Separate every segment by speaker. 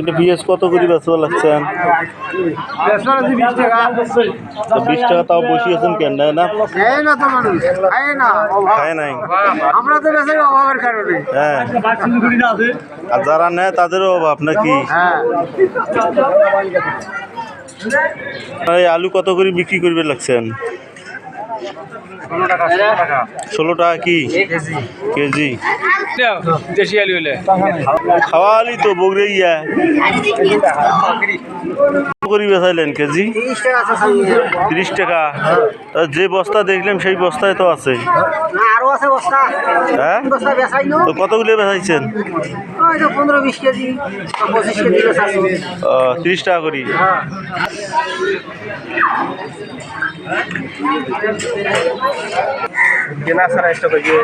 Speaker 1: একটা পিঁয়াজ কত করে বেচা লাগছেন? 20 টাকা। তাও বসিয়েছেন কেন? নেয় না, খায় নাই। হ্যাঁ, আর যারা নেয় তাদেরও অভাব নাকি? এই আলু কত করে বিক্রি করবে লাগছেন? 16 টাকা কি কেজি?
Speaker 2: দেশি আলু হলে
Speaker 1: খাওয়া আলি তো বগরে ইয়া করে বেচাইলেন কেজি 30 টাকা। যে বস্তা দেখলাম সেই বস্তায় তো আছে। হ্যাঁ, তো কতগুলো বেচাইছেন?
Speaker 3: 15-20 কেজি 25 কেজি
Speaker 1: 30 টাকা করি।
Speaker 2: কেনা ছাড়া একটা বাজে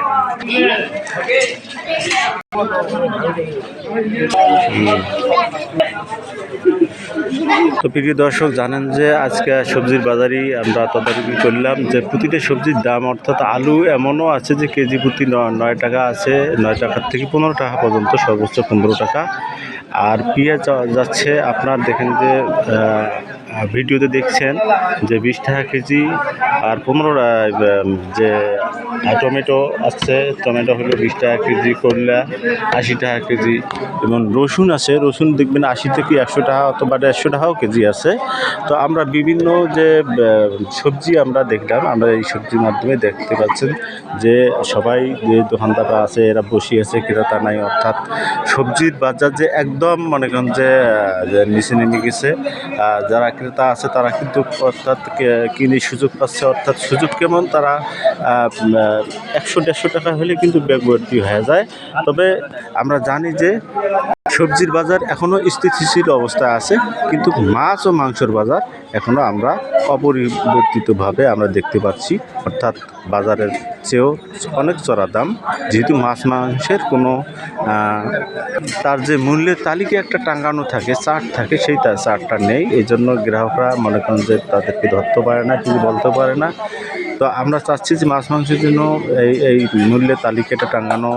Speaker 1: তো প্রিয় দর্শক, জানেন যে আজকে সবজির বাজারই আমরা তদারকি করলাম যে প্রতিটা সবজির দাম, অর্থাৎ আলু এমনও আছে যে কেজি প্রতি 9 টাকা আছে, 9 টাকার থেকে 15 টাকা পর্যন্ত, সর্বোচ্চ 15 টাকা। আর পেঁয়াজ যাচ্ছে আপনার দেখেন যে ভিডিওতে দেখছেন যে 20 টাকা কেজি। আর 15 যে টমেটো আছে, টমেটো হলো 20 টাকা কেজি, করলা 80 টাকা কেজি। এবং রসুন আছে, রসুন দেখবেন 80 থেকে 100 টাকা অথবা 150 টাকাও কেজি আছে। তো আমরা বিভিন্ন যে সবজি আমরা দেখলাম, আমরা এই সবজির মাধ্যমে দেখতে পাচ্ছেন যে সবাই যে দোকানদাররা আছে এরা বসে আছে, ক্রেতা নাই। অর্থাৎ সবজির বাজার যে একদম মনে করেন যে নিচে নেমে গেছে। যারা ক্রেতা আছে তারা কিন্তু অর্থাৎ কিনে সুযোগ পাচ্ছে। অর্থাৎ সুযোগ কেমন, তারা 100-150 টাকা হলে কিন্তু ব্যাগভর্তি হয়ে যায়। তবে আমরা জানি যে সবজির বাজার এখনও স্থিতিশীল অবস্থায় আছে, কিন্তু মাছ ও মাংসের বাজার এখনও আমরা অপরিবর্তিতভাবে আমরা দেখতে পাচ্ছি। অর্থাৎ বাজারের চেয়েও অনেক চড়া দাম, যেহেতু মাছ মাংসের কোনো তার যে মূল্যের তালিকা একটা টাঙ্গানো থাকে, চার্ট থাকে, সেই চার্টটা নেই। এই জন্য গ্রাহকরা মনে করেন যে তাদেরকে ধরতে পারে না, কিছু বলতে পারে না। তো আমরা চাচ্ছি যে মাছ মাংসের জন্য এই মূল্যের তালিকাটা টাঙ্গানো